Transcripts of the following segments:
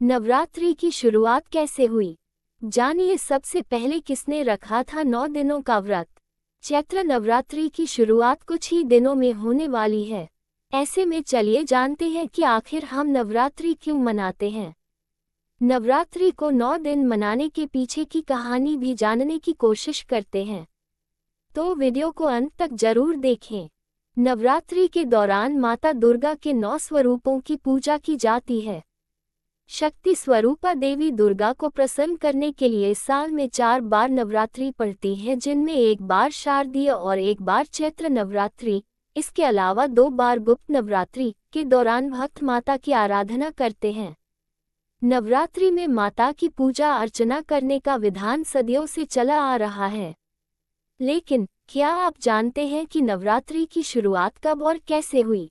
नवरात्रि की शुरुआत कैसे हुई? जानिए सबसे पहले किसने रखा था 9 दिनों का व्रत। चैत्र नवरात्रि की शुरुआत कुछ ही दिनों में होने वाली है। ऐसे में चलिए जानते हैं कि आखिर हम नवरात्रि क्यों मनाते हैं। नवरात्रि को 9 दिन मनाने के पीछे की कहानी भी जानने की कोशिश करते हैं, तो वीडियो को अंत तक जरूर देखें। नवरात्रि के दौरान माता दुर्गा के 9 स्वरूपों की पूजा की जाती है। शक्ति स्वरूपा देवी दुर्गा को प्रसन्न करने के लिए साल में 4 बार नवरात्रि पड़ती है, जिनमें एक बार शारदीय और एक बार चैत्र नवरात्रि। इसके अलावा 2 बार गुप्त नवरात्रि के दौरान भक्त माता की आराधना करते हैं। नवरात्रि में माता की पूजा अर्चना करने का विधान सदियों से चला आ रहा है। लेकिन क्या आप जानते हैं कि नवरात्रि की शुरुआत कब और कैसे हुई?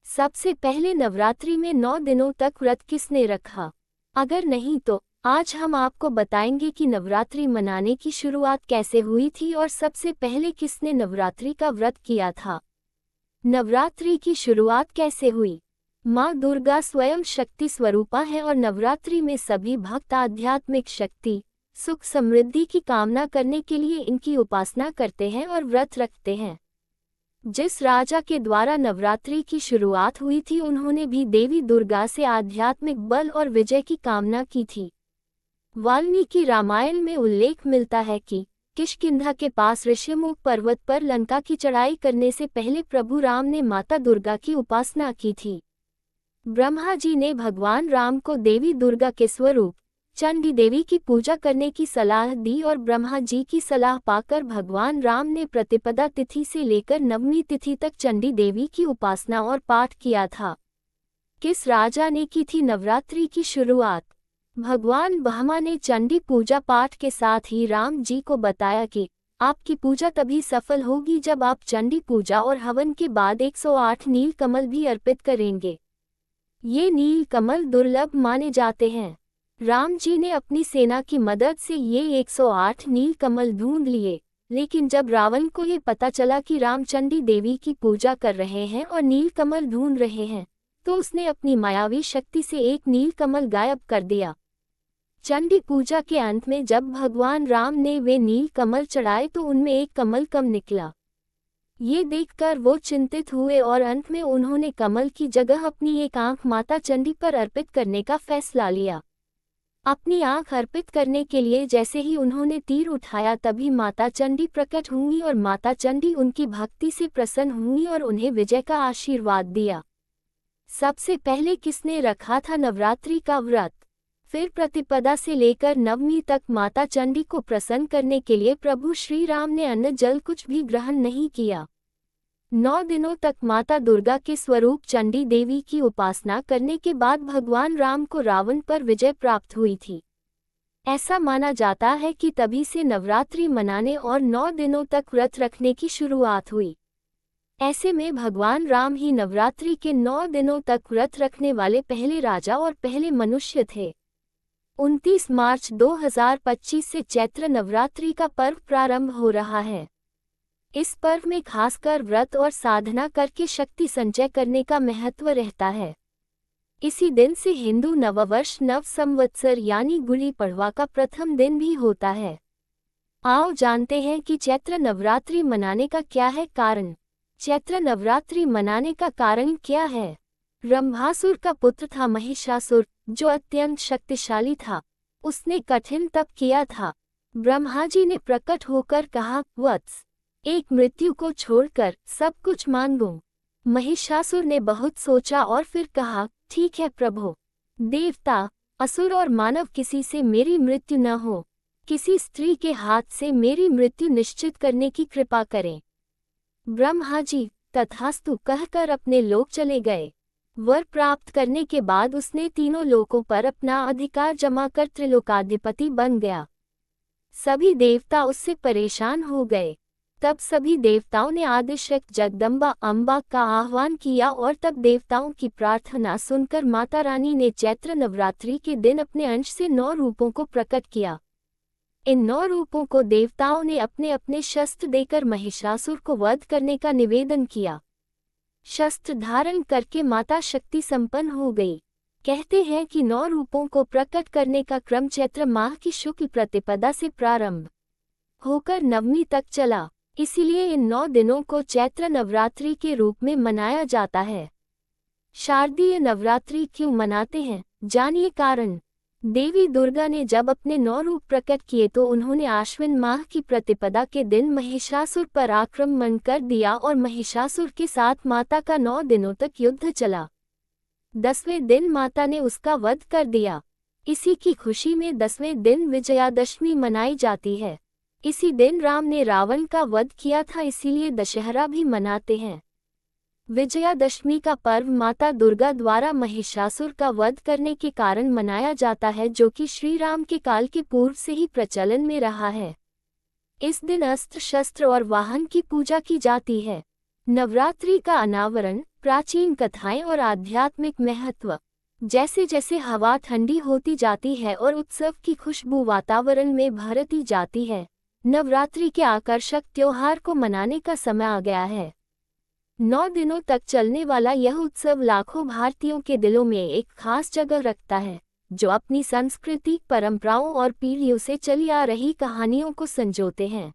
सबसे पहले नवरात्रि में 9 दिनों तक व्रत किसने रखा? अगर नहीं तो आज हम आपको बताएंगे कि नवरात्रि मनाने की शुरुआत कैसे हुई थी और सबसे पहले किसने नवरात्रि का व्रत किया था। नवरात्रि की शुरुआत कैसे हुई? माँ दुर्गा स्वयं शक्ति स्वरूपा है और नवरात्रि में सभी भक्त आध्यात्मिक शक्ति, सुख समृद्धि की कामना करने के लिए इनकी उपासना करते हैं और व्रत रखते हैं। जिस राजा के द्वारा नवरात्रि की शुरुआत हुई थी, उन्होंने भी देवी दुर्गा से आध्यात्मिक बल और विजय की कामना की थी। वाल्मीकि रामायण में उल्लेख मिलता है कि किष्किंधा के पास ऋषिमुख पर्वत पर लंका की चढ़ाई करने से पहले प्रभु राम ने माता दुर्गा की उपासना की थी। ब्रह्मा जी ने भगवान राम को देवी दुर्गा के स्वरूप चंडी देवी की पूजा करने की सलाह दी और ब्रह्मा जी की सलाह पाकर भगवान राम ने प्रतिपदा तिथि से लेकर नवमी तिथि तक चंडी देवी की उपासना और पाठ किया था। किस राजा ने की थी नवरात्रि की शुरुआत? भगवान ब्रह्मा ने चंडी पूजा पाठ के साथ ही राम जी को बताया कि आपकी पूजा तभी सफल होगी जब आप चंडी पूजा और हवन के बाद 108 नील कमल भी अर्पित करेंगे। ये नील कमल दुर्लभ माने जाते हैं। राम जी ने अपनी सेना की मदद से ये 108 नील कमल ढूंढ लिए, लेकिन जब रावण को ये पता चला कि राम चंडी देवी की पूजा कर रहे हैं और नील कमल ढूंढ रहे हैं, तो उसने अपनी मायावी शक्ति से एक नील कमल गायब कर दिया। चंडी पूजा के अंत में जब भगवान राम ने वे नील कमल चढ़ाए तो उनमें एक कमल कम निकला। ये देखकर वो चिंतित हुए और अंत में उन्होंने कमल की जगह अपनी एक आंख माता चंडी पर अर्पित करने का फैसला लिया। अपनी आंख अर्पित करने के लिए जैसे ही उन्होंने तीर उठाया, तभी माता चंडी प्रकट हुई और माता चंडी उनकी भक्ति से प्रसन्न हुई और उन्हें विजय का आशीर्वाद दिया। सबसे पहले किसने रखा था नवरात्रि का व्रत? फिर प्रतिपदा से लेकर नवमी तक माता चंडी को प्रसन्न करने के लिए प्रभु श्री राम ने अन्न जल कुछ भी ग्रहण नहीं किया। 9 दिनों तक माता दुर्गा के स्वरूप चंडी देवी की उपासना करने के बाद भगवान राम को रावण पर विजय प्राप्त हुई थी। ऐसा माना जाता है कि तभी से नवरात्रि मनाने और 9 दिनों तक व्रत रखने की शुरुआत हुई। ऐसे में भगवान राम ही नवरात्रि के 9 दिनों तक व्रत रखने वाले पहले राजा और पहले मनुष्य थे। 29 मार्च 2025 से चैत्र नवरात्रि का पर्व प्रारंभ हो रहा है। इस पर्व में खासकर व्रत और साधना करके शक्ति संचय करने का महत्व रहता है। इसी दिन से हिंदू नववर्ष नव संवत्सर यानी गुड़ी पड़वा का प्रथम दिन भी होता है। आओ जानते हैं कि चैत्र नवरात्रि मनाने का क्या है कारण। चैत्र नवरात्रि मनाने का कारण क्या है? रंभासुर का पुत्र था महिषासुर, जो अत्यंत शक्तिशाली था। उसने कठिन तप किया था। ब्रह्मा जी ने प्रकट होकर कहा, वत्स, एक मृत्यु को छोड़कर सब कुछ मांगो। महिषासुर ने बहुत सोचा और फिर कहा, ठीक है प्रभु, देवता, असुर और मानव किसी से मेरी मृत्यु न हो। किसी स्त्री के हाथ से मेरी मृत्यु निश्चित करने की कृपा करें। ब्रह्मा जी तथास्तु कहकर अपने लोक चले गए। वर प्राप्त करने के बाद उसने तीनों लोकों पर अपना अधिकार जमाकर त्रिलोकाधिपति बन गया। सभी देवता उससे परेशान हो गए। तब सभी देवताओं ने आदिशक्ति जगदम्बा अम्बा का आह्वान किया और तब देवताओं की प्रार्थना सुनकर माता रानी ने चैत्र नवरात्रि के दिन अपने अंश से 9 रूपों को प्रकट किया। इन 9 रूपों को देवताओं ने अपने अपने शस्त्र देकर महिषासुर को वध करने का निवेदन किया। शस्त्र धारण करके माता शक्ति संपन्न हो गई। कहते हैं कि 9 रूपों को प्रकट करने का क्रम चैत्र माह की शुक्ल प्रतिपदा से प्रारंभ होकर नवमी तक चला। इसीलिए इन 9 दिनों को चैत्र नवरात्रि के रूप में मनाया जाता है। शारदीय नवरात्रि क्यों मनाते हैं, जानिए कारण। देवी दुर्गा ने जब अपने 9 रूप प्रकट किए तो उन्होंने आश्विन माह की प्रतिपदा के दिन महिषासुर पर आक्रमण कर दिया और महिषासुर के साथ माता का 9 दिनों तक युद्ध चला। 10वें दिन माता ने उसका वध कर दिया। इसी की खुशी में 10वें दिन विजयादशमी मनाई जाती है। इसी दिन राम ने रावण का वध किया था, इसीलिए दशहरा भी मनाते हैं। विजयादशमी का पर्व माता दुर्गा द्वारा महिषासुर का वध करने के कारण मनाया जाता है, जो कि श्री राम के काल के पूर्व से ही प्रचलन में रहा है। इस दिन अस्त्र शस्त्र और वाहन की पूजा की जाती है। नवरात्रि का अनावरण, प्राचीन कथाएं और आध्यात्मिक महत्व। जैसे जैसे हवा ठंडी होती जाती है और उत्सव की खुशबू वातावरण में भरती जाती है, नवरात्रि के आकर्षक त्योहार को मनाने का समय आ गया है। 9 दिनों तक चलने वाला यह उत्सव लाखों भारतीयों के दिलों में एक खास जगह रखता है, जो अपनी संस्कृति, परंपराओं और पीढ़ियों से चली आ रही कहानियों को संजोते हैं।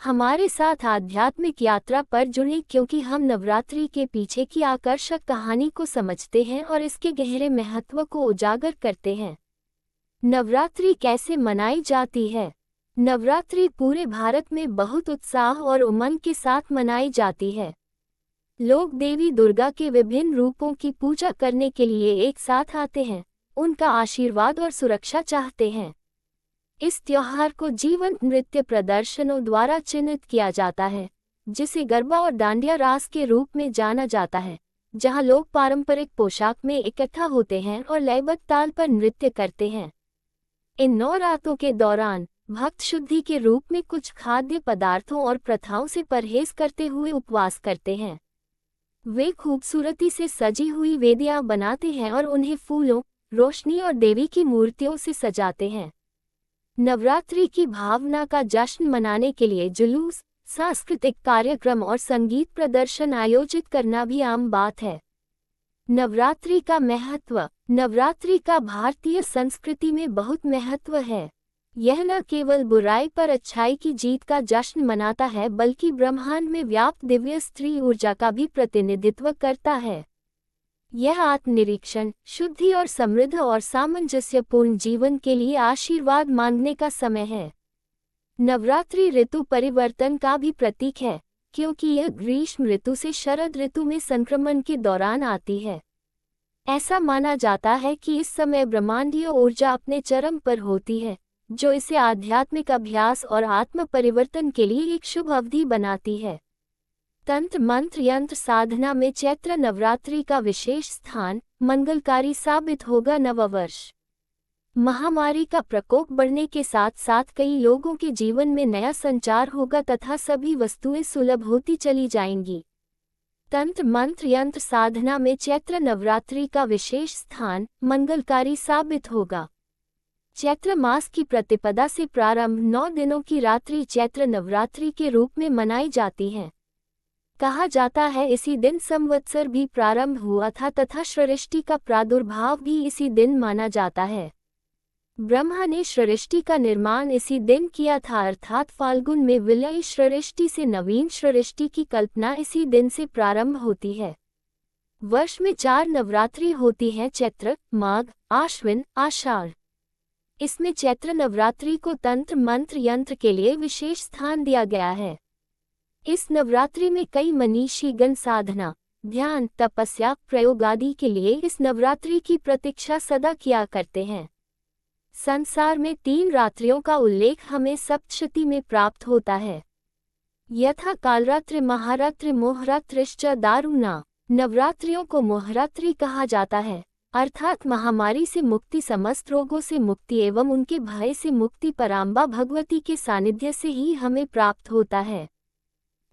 हमारे साथ आध्यात्मिक यात्रा पर जुड़े, क्योंकि हम नवरात्रि के पीछे की आकर्षक कहानी को समझते हैं और इसके गहरे महत्व को उजागर करते हैं। नवरात्रि कैसे मनाई जाती है? नवरात्रि पूरे भारत में बहुत उत्साह और उमंग के साथ मनाई जाती है। लोग देवी दुर्गा के विभिन्न रूपों की पूजा करने के लिए एक साथ आते हैं, उनका आशीर्वाद और सुरक्षा चाहते हैं। इस त्योहार को जीवंत नृत्य प्रदर्शनों द्वारा चिन्हित किया जाता है, जिसे गरबा और डांडिया रास के रूप में जाना जाता है, जहां लोग पारंपरिक पोशाक में इकट्ठा होते हैं और लयबद्ध ताल पर नृत्य करते हैं। इन 9 रातों के दौरान भक्त शुद्धि के रूप में कुछ खाद्य पदार्थों और प्रथाओं से परहेज करते हुए उपवास करते हैं। वे खूबसूरती से सजी हुई वेदियां बनाते हैं और उन्हें फूलों, रोशनी और देवी की मूर्तियों से सजाते हैं। नवरात्रि की भावना का जश्न मनाने के लिए जुलूस, सांस्कृतिक कार्यक्रम और संगीत प्रदर्शन आयोजित करना भी आम बात है। नवरात्रि का महत्व। नवरात्रि का भारतीय संस्कृति में बहुत महत्व है। यह न केवल बुराई पर अच्छाई की जीत का जश्न मनाता है, बल्कि ब्रह्मांड में व्याप्त दिव्य स्त्री ऊर्जा का भी प्रतिनिधित्व करता है। यह आत्मनिरीक्षण, शुद्धि और समृद्ध और सामंजस्यपूर्ण जीवन के लिए आशीर्वाद मांगने का समय है। नवरात्रि ऋतु परिवर्तन का भी प्रतीक है, क्योंकि यह ग्रीष्म ऋतु से शरद ऋतु में संक्रमण के दौरान आती है। ऐसा माना जाता है कि इस समय ब्रह्मांडीय ऊर्जा अपने चरम पर होती है, जो इसे आध्यात्मिक अभ्यास और आत्म परिवर्तन के लिए एक शुभ अवधि बनाती है। तंत्र मंत्र यंत्र साधना में चैत्र नवरात्रि का विशेष स्थान मंगलकारी साबित होगा। नववर्ष महामारी का प्रकोप बढ़ने के साथ साथ कई लोगों के जीवन में नया संचार होगा तथा सभी वस्तुएं सुलभ होती चली जाएंगी। तंत्र मंत्र यंत्र साधना में चैत्र नवरात्रि का विशेष स्थान मंगलकारी साबित होगा। चैत्र मास की प्रतिपदा से प्रारंभ 9 दिनों की रात्रि चैत्र नवरात्रि के रूप में मनाई जाती है। कहा जाता है इसी दिन संवत्सर भी प्रारंभ हुआ था तथा सृष्टि का प्रादुर्भाव भी इसी दिन माना जाता है। ब्रह्मा ने सृष्टि का निर्माण इसी दिन किया था, अर्थात फाल्गुन में विलय सृष्टि से नवीन सृष्टि की कल्पना इसी दिन से प्रारंभ होती है। वर्ष में 4 नवरात्रि होती हैं, चैत्र, माघ, आश्विन, आषाढ़। इसमें चैत्र नवरात्रि को तंत्र मंत्र यंत्र के लिए विशेष स्थान दिया गया है। इस नवरात्रि में कई मनीषीगण साधना, ध्यान, तपस्या, प्रयोग आदि के लिए इस नवरात्रि की प्रतीक्षा सदा किया करते हैं। संसार में 3 रात्रियों का उल्लेख हमें सप्तशती में प्राप्त होता है, यथा कालरात्रि, महारात्रि, मोहरात्रिश्च दारुणा। नवरात्रियों को मोहरात्रि कहा जाता है, अर्थात महामारी से मुक्ति, समस्त रोगों से मुक्ति एवं उनके भय से मुक्ति पराम्बा भगवती के सानिध्य से ही हमें प्राप्त होता है।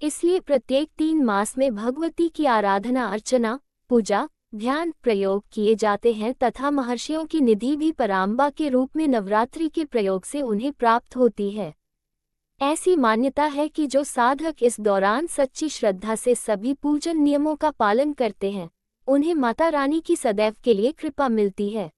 इसलिए प्रत्येक 3 मास में भगवती की आराधना, अर्चना, पूजा, ध्यान, प्रयोग किए जाते हैं तथा महर्षियों की निधि भी पराम्बा के रूप में नवरात्रि के प्रयोग से उन्हें प्राप्त होती है। ऐसी मान्यता है कि जो साधक इस दौरान सच्ची श्रद्धा से सभी पूजन नियमों का पालन करते हैं, उन्हें माता रानी की सदैव के लिए कृपा मिलती है।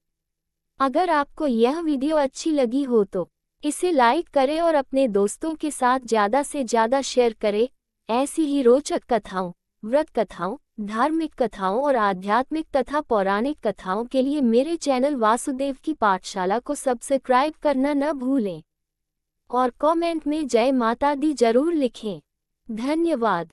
अगर आपको यह वीडियो अच्छी लगी हो तो इसे लाइक करें और अपने दोस्तों के साथ ज़्यादा से ज़्यादा शेयर करें। ऐसी ही रोचक कथाओं, व्रत कथाओं, धार्मिक कथाओं और आध्यात्मिक तथा पौराणिक कथाओं के लिए मेरे चैनल वासुदेव की पाठशाला को सब्सक्राइब करना न भूलें और कमेंट में जय माता दी जरूर लिखें। धन्यवाद।